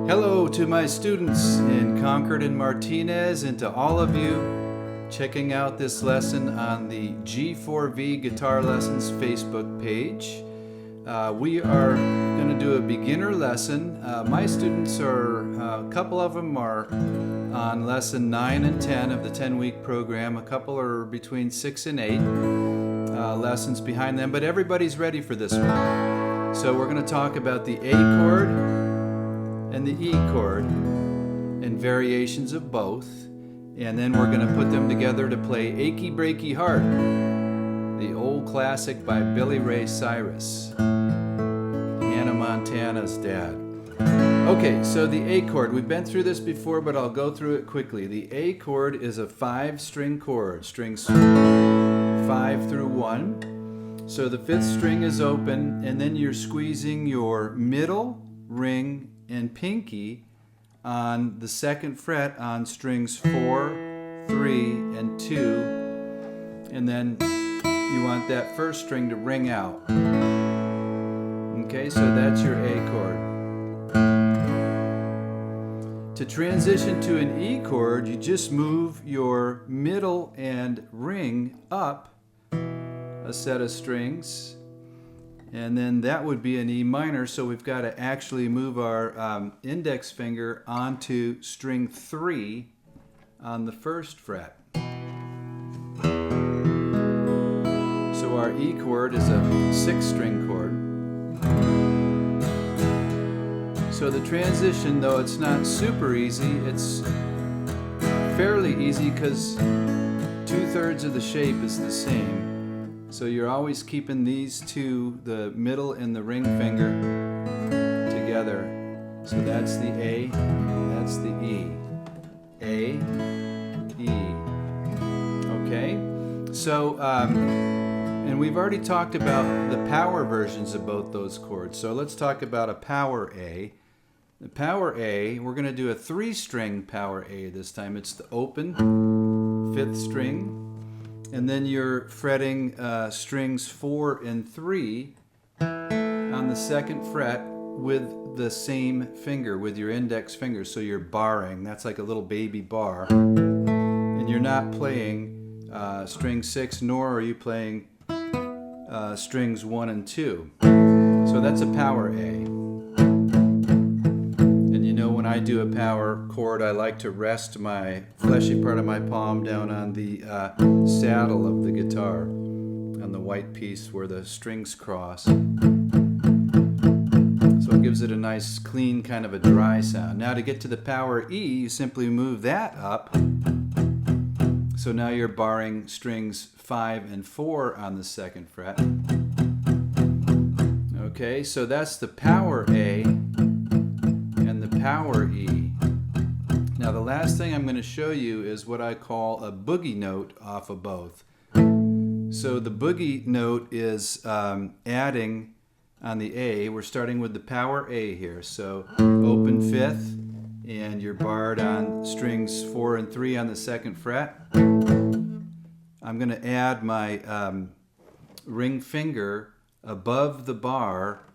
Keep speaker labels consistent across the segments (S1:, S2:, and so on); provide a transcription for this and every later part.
S1: Hello to my students in Concord and Martinez, and to all of you checking out this lesson on the G4V Guitar Lessons Facebook page. We are going to do a beginner lesson. My students are, a couple of them are on lesson 9 and 10 of the 10-week program. A couple are between 6 and 8 lessons behind them, but everybody's ready for this one. So we're going to talk about the A chord and the E chord and variations of both, and then we're going to put them together to play Achy, Breaky Heart, the old classic by Billy Ray Cyrus, Hannah Montana's dad. Okay, so the A chord, we've been through this before, but I'll go through it quickly. The A chord is a 5-string chord, strings 5 through 1. So the 5th string is open, and then you're squeezing your middle, ring, and pinky on the 2nd fret on strings 4, 3, and 2, and then you want that 1st string to ring out. Okay, so that's your A chord. To transition to an E chord, you just move your middle and ring up a set of strings, and then that would be an E minor, so we've got to actually move our index finger onto string 3 on the 1st fret. So our E chord is a 6-string chord. So the transition, though it's not super easy, it's fairly easy because 2/3 of the shape is the same. So you're always keeping these two, the middle and the ring finger, together. So that's the A, that's the E. A, E. Okay? So, and we've already talked about the power versions of both those chords. So let's talk about a power A. The power A, we're going to do a 3-string power A this time. It's the open 5th string. And then you're fretting strings 4 and 3 on the 2nd fret with the same finger, with your index finger. So you're barring. That's like a little baby bar. And you're not playing string 6, nor are you playing strings 1 and 2. So that's a power A. When I do a power chord, I like to rest my fleshy part of my palm down on the saddle of the guitar, on the white piece where the strings cross. So it gives it a nice, clean, kind of a dry sound. Now to get to the power E, you simply move that up. So now you're barring strings 5 and 4 on the 2nd fret. Okay, so that's the power A and the power E. Now the last thing I'm going to show you is what I call a boogie note off of both. So the boogie note is adding on the A. We're starting with the power A here. So open 5th, and you're barred on strings 4 and 3 on the 2nd fret. I'm going to add my ring finger above the bar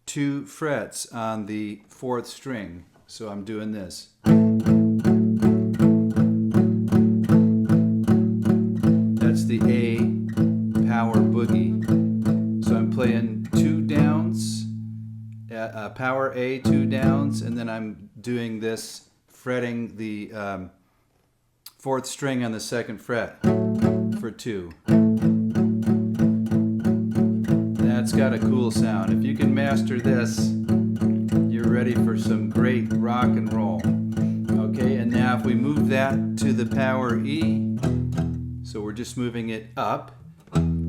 S1: 2 frets on the 4th string. So I'm doing this. That's the A power boogie. So I'm playing 2 downs, power A, 2 downs, and then I'm doing this, fretting the 4th string on the 2nd fret for 2. That's got a cool sound. If you can master this, you're ready for some great rock and roll. Okay, and now if we move that to the power E, so we're just moving it up,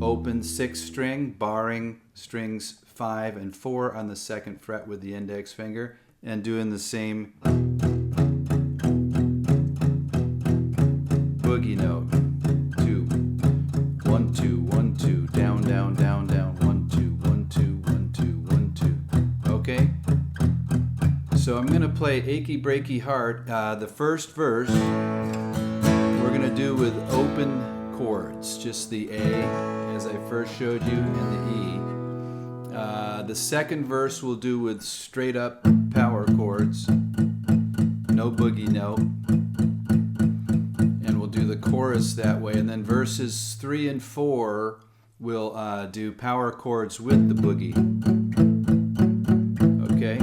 S1: open 6th string, barring strings 5 and 4 on the 2nd fret with the index finger, and doing the same boogie note. 2, 1, 2, 1, 2, down, down, down, down, 1, 2, 1, 2, 1, 2, 1, 2. Okay? So I'm going to play Achy Breaky Heart. The first verse we're going to do with open chords, just the A as I first showed you and the E. The second verse we'll do with straight up power chords. no boogie note. And we'll do the chorus that way. And then verses 3 and 4, we'll do power chords with the boogie. Okay?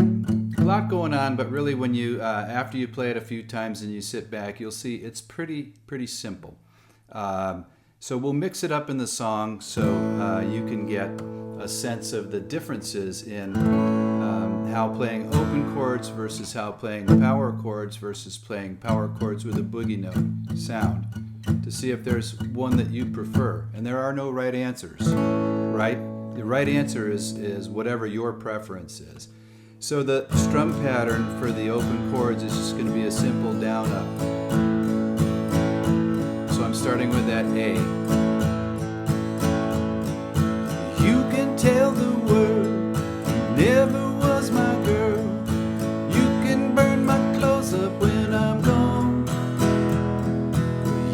S1: A lot going on, but really when you, after you play it a few times and you sit back, you'll see it's pretty simple. So we'll mix it up in the song so you can get a sense of the differences in how playing open chords versus how playing power chords versus playing power chords with a boogie note sound, to see if there's one that you prefer. And there are no right answers, right? The right answer is whatever your preference is. So the strum pattern for the open chords is just going to be a simple down up. So I'm starting with that A. You can tell the world you never was my girl. You can burn my clothes up when I'm gone.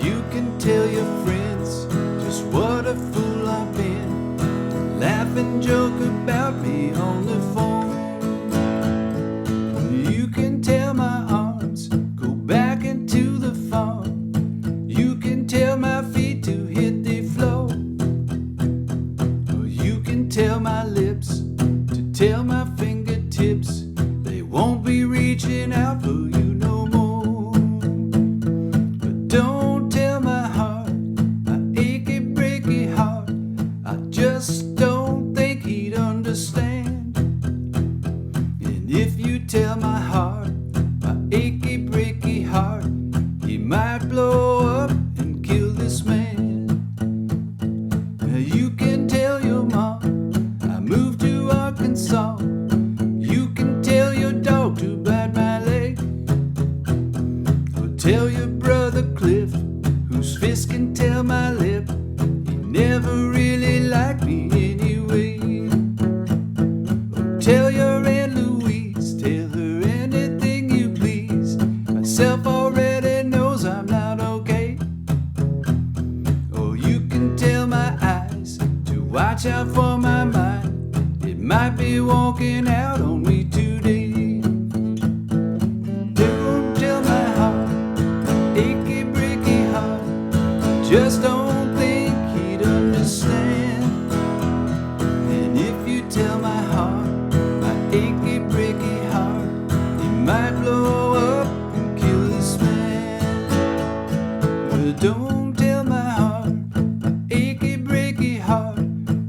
S1: You can tell your friends just what a fool I've been. Laugh and joke about me on the phone. You can tell my arms go back into the farm. You can tell my feet to hit the floor. Or you can tell my lips to tell my fingertips they won't be reaching out for you no more. But don't tell my heart, my achy, breaky heart, I just don't think he'd understand. And if you tell my heart, my achy, breaky heart, he might blow up and kill this man. You can tell your mom I moved to Arkansas. You can tell your dog to bite my leg. Or tell your brother Cliff, whose fist can tell my lip, he never really liked me anyway. Or tell your Aunt Louise, tell her anything you please. Myself already knows I'm not okay. Or you can tell my eyes to watch out for my mind. It might be walking out on me today. Don't tell my heart, my achy, breaky heart, I just don't think he'd understand. And if you tell my heart, my achy, breaky heart, he might blow up and kill this man. Don't tell my heart, my achy, breaky heart,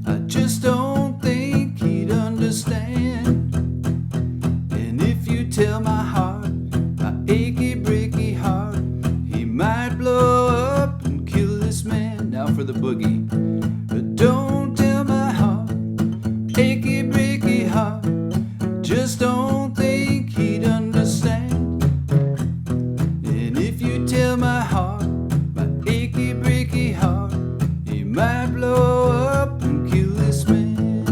S1: I just don't think he'd understand. And if you tell my heart, my achy, breaky heart, he might blow up and kill this man. Now for the boogie. Don't tell my heart, achy, breaky heart, I just don't think he'd understand. And if you tell my heart, my achy, breaky heart, he might blow up and kill this man.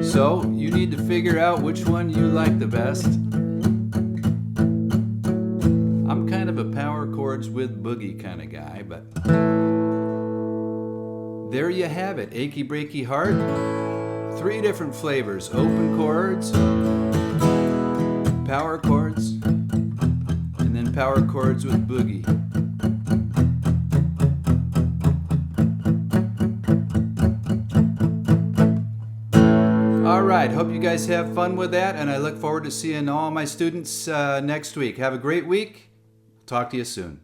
S1: So you need to figure out which one you like the best. I'm kind of a power chords with boogie kind of guy, but there you have it. Achy, breaky heart. 3 different flavors: open chords, power chords, and then power chords with boogie. All right, hope you guys have fun with that, and I look forward to seeing all my students next week. Have a great week. Talk to you soon.